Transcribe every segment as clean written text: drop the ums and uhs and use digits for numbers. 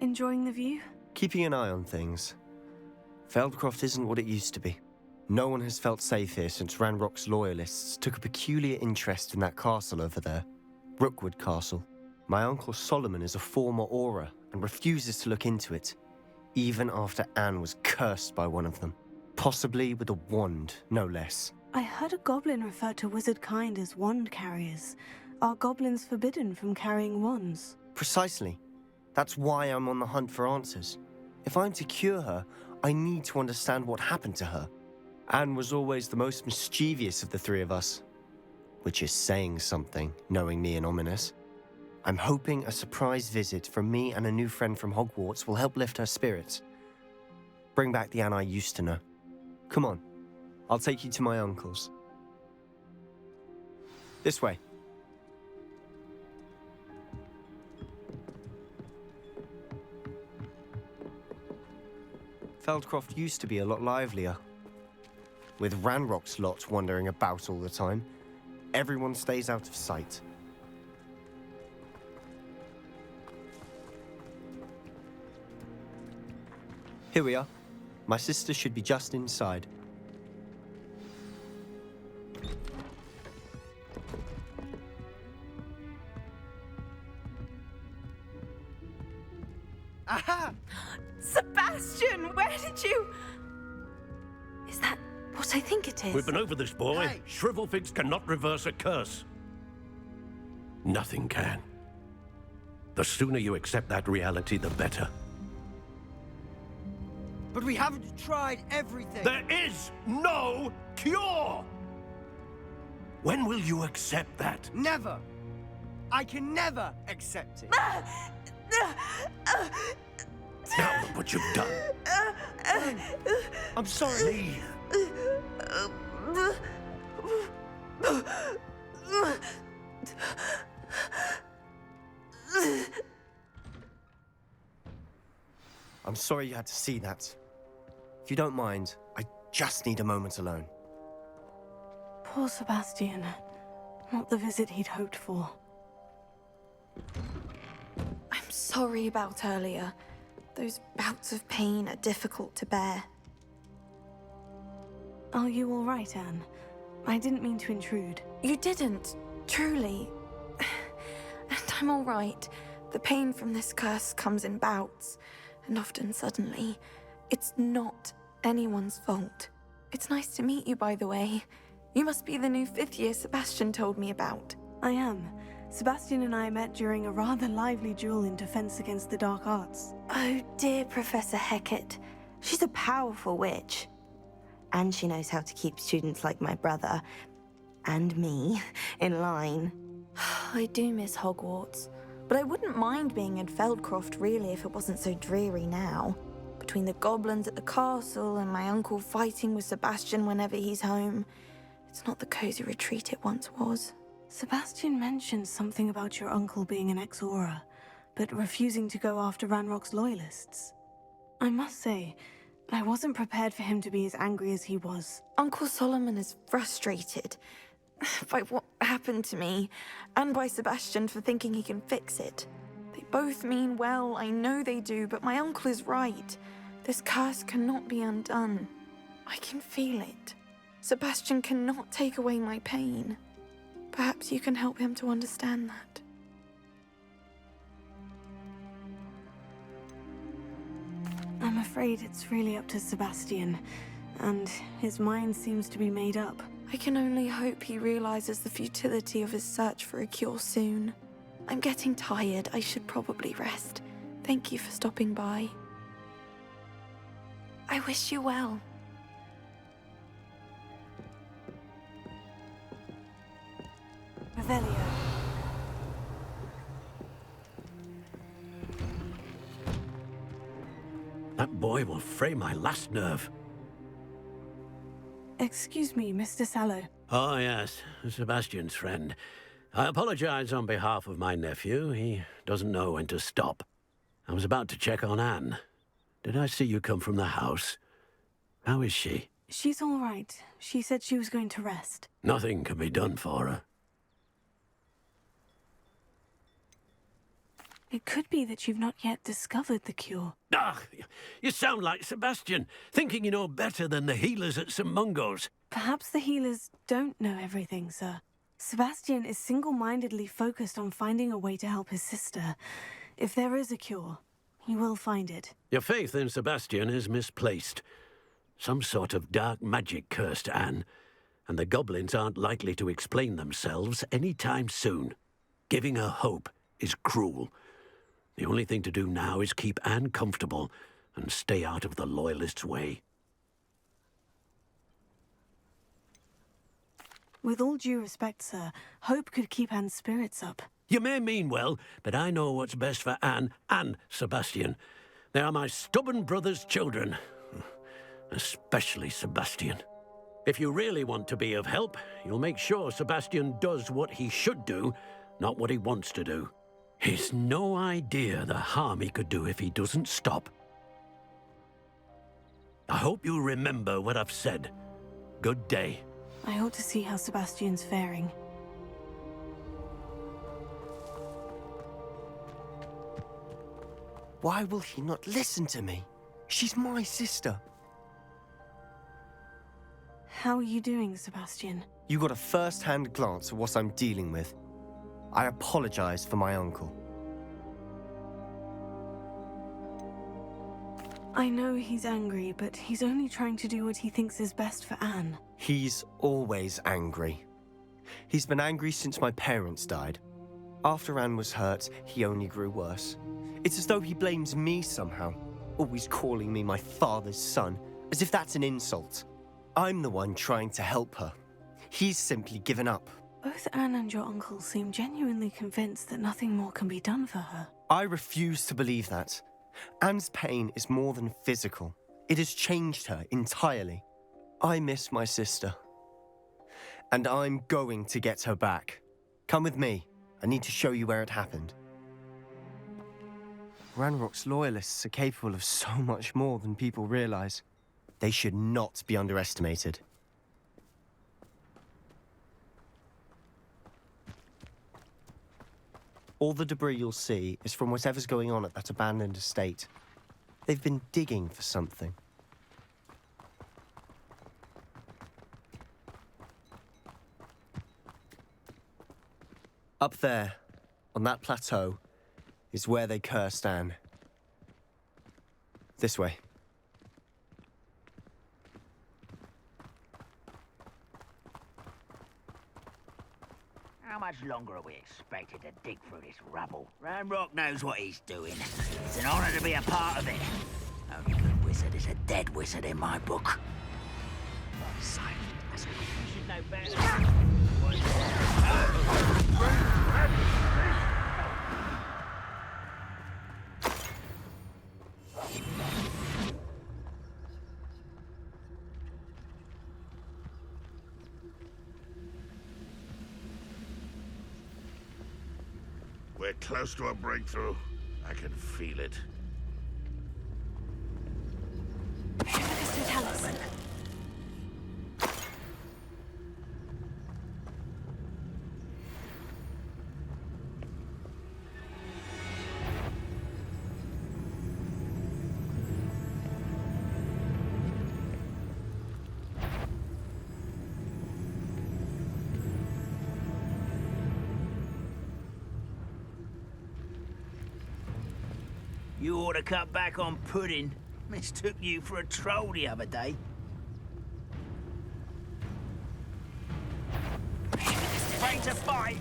Enjoying the view? Keeping an eye on things. Feldcroft isn't what it used to be. No one has felt safe here since Ranrock's loyalists took a peculiar interest in that castle over there. Rookwood Castle. My uncle Solomon is a former Auror and refuses to look into it, even after Anne was cursed by one of them. Possibly with a wand, no less. I heard a goblin refer to wizard kind as wand carriers. Are goblins forbidden from carrying wands? Precisely. That's why I'm on the hunt for answers. If I'm to cure her, I need to understand what happened to her. Anne was always the most mischievous of the three of us. Which is saying something, knowing me and Ominous. I'm hoping a surprise visit from me and a new friend from Hogwarts will help lift her spirits. Bring back the Anne I used to know. Come on, I'll take you to my uncle's. This way. Feldcroft used to be a lot livelier. With Ranrock's lot wandering about all the time, everyone stays out of sight. Here we are. My sister should be just inside. Aha! Sebastian, where did you... Is that what I think it is? We've been over this, boy. Hey. Shrivelfigs cannot reverse a curse. Nothing can. The sooner you accept that reality, the better. But we haven't tried everything. There is no cure! When will you accept that? Never. I can never accept it. Now look what you've done. I'm sorry. I'm sorry you had to see that. If you don't mind, I just need a moment alone. Poor Sebastian. Not the visit he'd hoped for. I'm sorry about earlier. Those bouts of pain are difficult to bear. Are you all right, Anne? I didn't mean to intrude. You didn't, truly. And I'm all right. The pain from this curse comes in bouts, and often suddenly. It's not anyone's fault. It's nice to meet you, by the way. You must be the new 5th year Sebastian told me about. I am. Sebastian and I met during a rather lively duel in Defense Against the Dark Arts. Oh dear, Professor Hecat. She's a powerful witch. And she knows how to keep students like my brother, and me, in line. I do miss Hogwarts, but I wouldn't mind being in Feldcroft really if it wasn't so dreary now. Between the goblins at the castle and my uncle fighting with Sebastian whenever he's home, it's not the cozy retreat it once was. Sebastian mentioned something about your uncle being an ex-Auror, but refusing to go after Ranrock's loyalists. I must say, I wasn't prepared for him to be as angry as he was. Uncle Solomon is frustrated by what happened to me, and by Sebastian for thinking he can fix it. They both mean well, I know they do, but my uncle is right. This curse cannot be undone. I can feel it. Sebastian cannot take away my pain. Perhaps you can help him to understand that. I'm afraid it's really up to Sebastian, and his mind seems to be made up. I can only hope he realizes the futility of his search for a cure soon. I'm getting tired. I should probably rest. Thank you for stopping by. I wish you well. Revelio. That boy will fray my last nerve. Excuse me, Mr. Sallow. Oh, yes, Sebastian's friend. I apologize on behalf of my nephew. He doesn't know when to stop. I was about to check on Anne. Did I see you come from the house? How is she? She's all right. She said she was going to rest. Nothing can be done for her. It could be that you've not yet discovered the cure. Ah, you sound like Sebastian, thinking you know better than the healers at St. Mungo's. Perhaps the healers don't know everything, sir. Sebastian is single-mindedly focused on finding a way to help his sister. If there is a cure, he will find it. Your faith in Sebastian is misplaced. Some sort of dark magic cursed Anne, and the goblins aren't likely to explain themselves any time soon. Giving her hope is cruel. The only thing to do now is keep Anne comfortable and stay out of the Loyalists' way. With all due respect, sir, hope could keep Anne's spirits up. You may mean well, but I know what's best for Anne and Sebastian. They are my stubborn brother's children. Especially Sebastian. If you really want to be of help, you'll make sure Sebastian does what he should do, not what he wants to do. He's no idea the harm he could do if he doesn't stop. I hope you'll remember what I've said. Good day. I ought to see how Sebastian's faring. Why will he not listen to me? She's my sister. How are you doing, Sebastian? You got a first-hand glance at what I'm dealing with. I apologize for my uncle. I know he's angry, but he's only trying to do what he thinks is best for Anne. He's always angry. He's been angry since my parents died. After Anne was hurt, he only grew worse. It's as though he blames me somehow, always calling me my father's son, as if that's an insult. I'm the one trying to help her. He's simply given up. Both Anne and your uncle seem genuinely convinced that nothing more can be done for her. I refuse to believe that. Anne's pain is more than physical. It has changed her entirely. I miss my sister. And I'm going to get her back. Come with me. I need to show you where it happened. Ranrock's loyalists are capable of so much more than people realize. They should not be underestimated. All the debris you'll see is from whatever's going on at that abandoned estate. They've been digging for something. Up there, on that plateau, is where they cursed Anne. This way. How much longer are we expected to dig through this rubble? Ranrock knows what he's doing. It's an honor to be a part of it. Only good wizard is a dead wizard in my book. Silent as a... You should know better. We're close to a breakthrough. I can feel it. You ought to cut back on pudding. Mistook you for a troll the other day. Afraid to fight?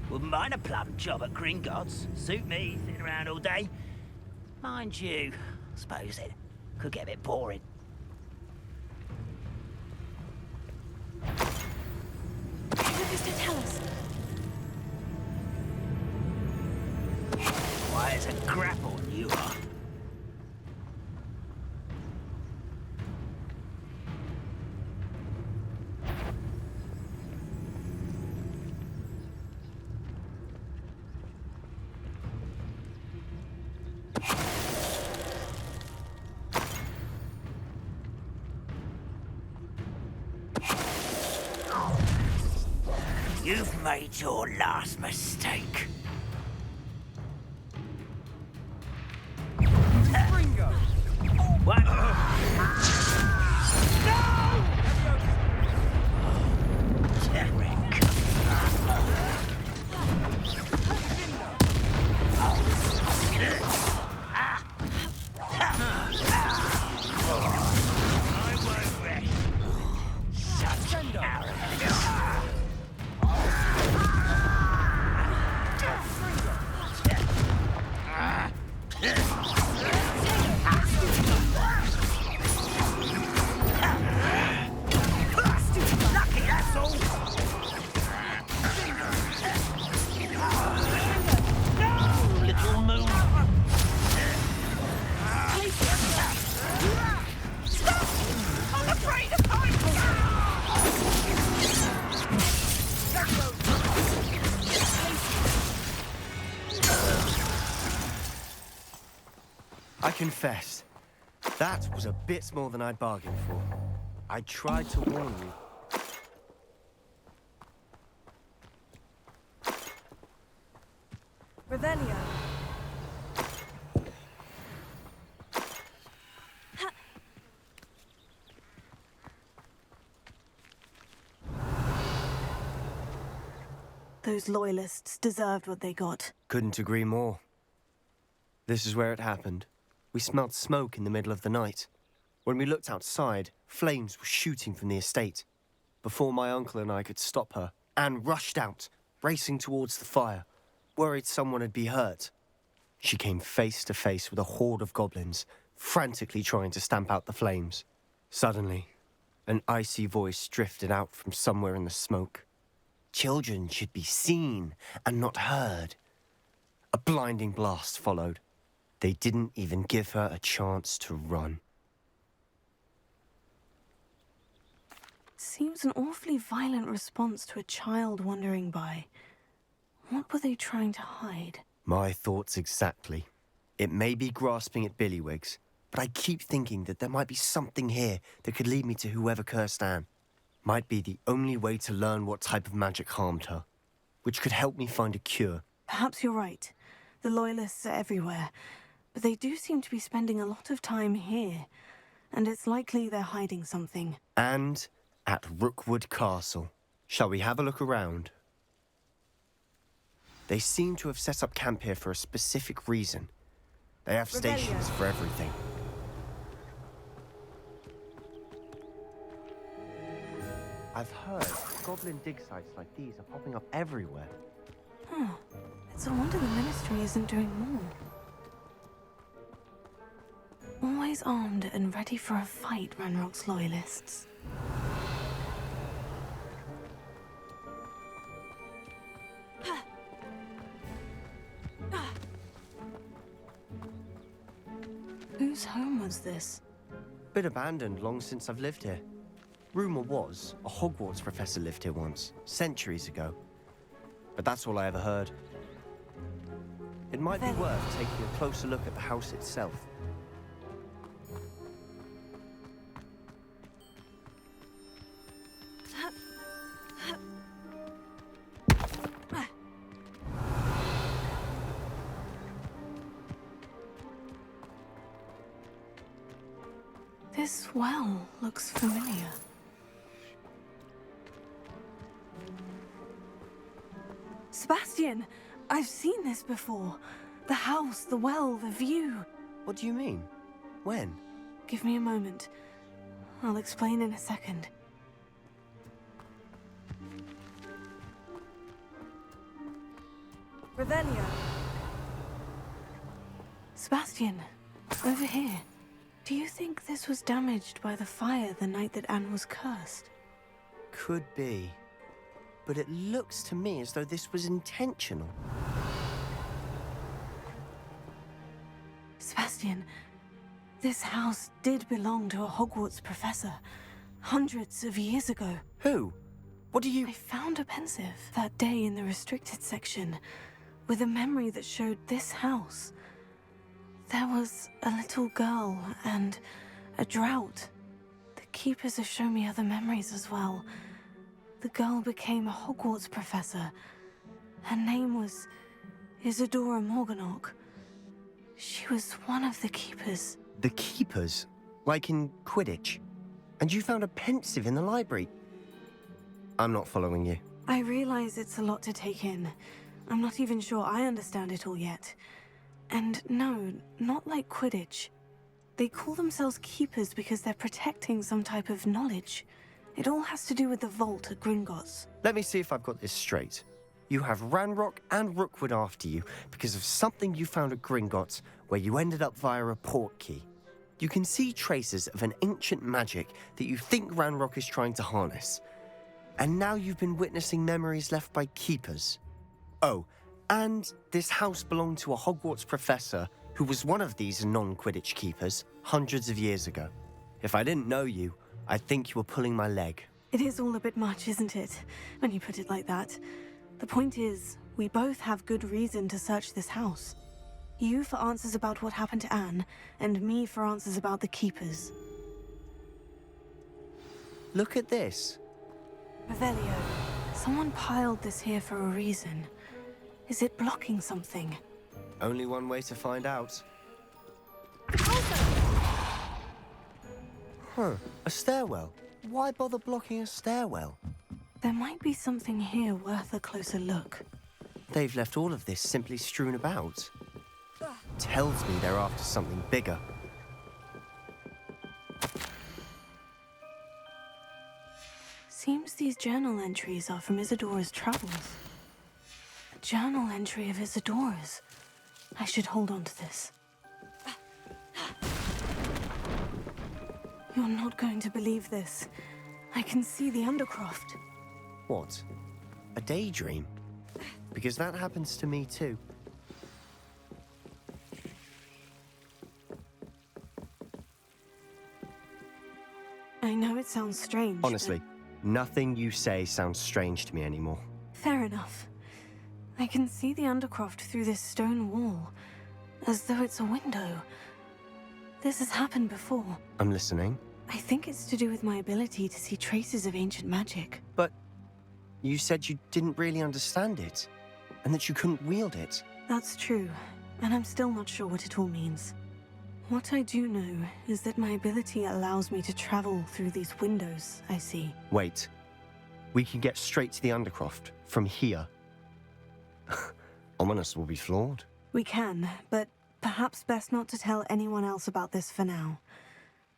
Wouldn't mind a plum job at Gringotts. Suit me, sitting around all day. Mind you, I suppose it could get a bit boring. Mr. Tallis. Why, it's a grapple you are. You've made your last mistake. Ringo! What? I confess, that was a bit more than I'd bargained for. I tried to warn you. Revelio. Those loyalists deserved what they got. Couldn't agree more. This is where it happened. We smelled smoke in the middle of the night. When we looked outside, flames were shooting from the estate. Before my uncle and I could stop her, Anne rushed out, racing towards the fire, worried someone had been hurt. She came face to face with a horde of goblins, frantically trying to stamp out the flames. Suddenly, an icy voice drifted out from somewhere in the smoke. Children should be seen and not heard. A blinding blast followed. They didn't even give her a chance to run. Seems an awfully violent response to a child wandering by. What were they trying to hide? My thoughts exactly. It may be grasping at Billywigs, but I keep thinking that there might be something here that could lead me to whoever cursed Anne. Might be the only way to learn what type of magic harmed her, which could help me find a cure. Perhaps you're right. The Loyalists are everywhere, but they do seem to be spending a lot of time here, and it's likely they're hiding something. And at Rookwood Castle. Shall we have a look around? They seem to have set up camp here for a specific reason. They have stations for everything. I've heard goblin dig sites like these are popping up everywhere. It's a wonder the Ministry isn't doing more. Always armed and ready for a fight, Ranrock's Loyalists. Whose home was this? Been abandoned long since I've lived here. Rumor was a Hogwarts professor lived here once, centuries ago. But that's all I ever heard. It might be worth taking a closer look at the house itself. This well looks familiar. Sebastian! I've seen this before. The house, the well, the view. What do you mean? When? Give me a moment. I'll explain in a second. Revelio. Sebastian, over here. Do you think this was damaged by the fire the night that Anne was cursed? Could be. But it looks to me as though this was intentional. Sebastian, this house did belong to a Hogwarts professor, hundreds of years ago. Who? What do you... I found a pensive that day in the restricted section, with a memory that showed this house. There was a little girl and a drought. The keepers have shown me other memories as well. the girl became a Hogwarts professor. Her name was Isadora Morganach. She was one of the keepers. The keepers? Like in Quidditch? And you found a pensive in the library? I'm not following you. I realize it's a lot to take in. I'm not even sure I understand it all yet. And no, not like Quidditch. They call themselves keepers because they're protecting some type of knowledge. It all has to do with the vault at Gringotts. Let me see if I've got this straight. You have Ranrock and Rookwood after you because of something you found at Gringotts where you ended up via a port key. You can see traces of an ancient magic that you think Ranrock is trying to harness. And now you've been witnessing memories left by keepers. Oh, and this house belonged to a Hogwarts professor who was one of these non-Quidditch keepers hundreds of years ago. If I didn't know you, I'd think you were pulling my leg. It is all a bit much, isn't it? When you put it like that. The point is, we both have good reason to search this house. You for answers about what happened to Anne, and me for answers about the keepers. Look at this. Revelio, someone piled this here for a reason. Is it blocking something? Only one way to find out. Huh, a stairwell. Why bother blocking a stairwell? There might be something here worth a closer look. They've left all of this simply strewn about. Tells me they're after something bigger. Seems these journal entries are from Isadora's travels. A journal entry of Isadora's. I should hold on to this. You're not going to believe this. I can see the Undercroft. What? A daydream? Because that happens to me too. I know it sounds strange. Honestly, nothing you say sounds strange to me anymore. Fair enough. I can see the Undercroft through this stone wall, as though it's a window. This has happened before. I'm listening. I think it's to do with my ability to see traces of ancient magic. But you said you didn't really understand it, and that you couldn't wield it. That's true, and I'm still not sure what it all means. What I do know is that my ability allows me to travel through these windows I see. Wait. We can get straight to the Undercroft from here. Ominous will be flawed. We can, but perhaps best not to tell anyone else about this for now.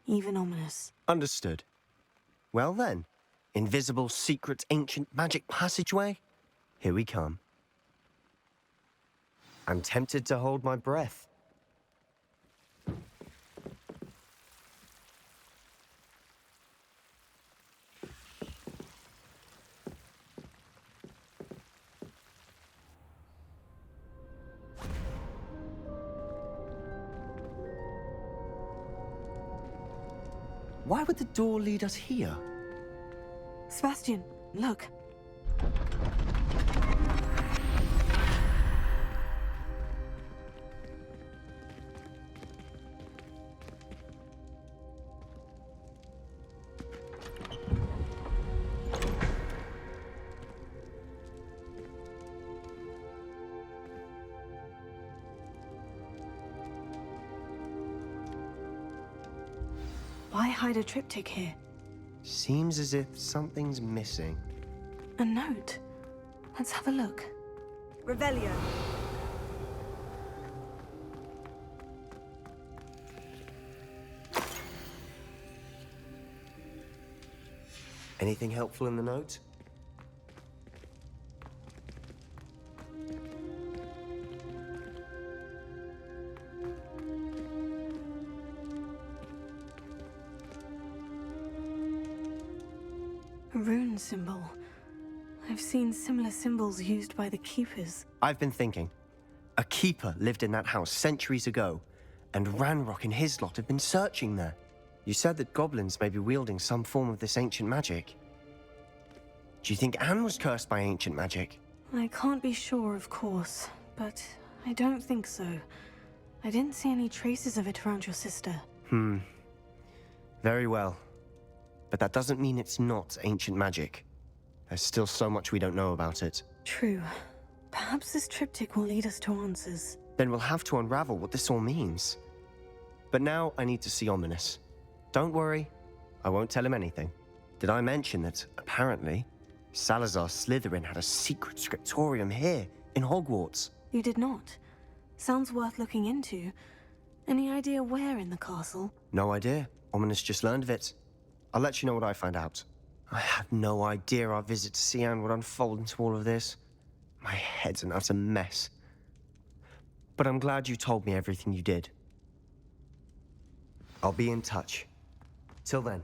Even Ominous. Understood. Well then, invisible, secret, ancient magic passageway? Here we come. I'm tempted to hold my breath. Why would the door lead us here? Sebastian, look. Why hide a triptych here? Seems as if something's missing. A note. Let's have a look. Revelio. Anything helpful in the note? A rune symbol. I've seen similar symbols used by the Keepers. I've been thinking. A keeper lived in that house centuries ago, and Ranrock and his lot have been searching there. You said that goblins may be wielding some form of this ancient magic. Do you think Anne was cursed by ancient magic? I can't be sure, of course, but I don't think so. I didn't see any traces of it around your sister. Very well. But that doesn't mean it's not ancient magic. There's still so much we don't know about it. True. Perhaps this triptych will lead us to answers. Then we'll have to unravel what this all means. But now I need to see Ominous. Don't worry, I won't tell him anything. Did I mention that, apparently, Salazar Slytherin had a secret scriptorium here, in Hogwarts? You did not. Sounds worth looking into. Any idea where in the castle? No idea. Ominous just learned of it. I'll let you know what I find out. I had no idea our visit to Cian would unfold into all of this. My head's an utter mess. But I'm glad you told me everything you did. I'll be in touch. Till then.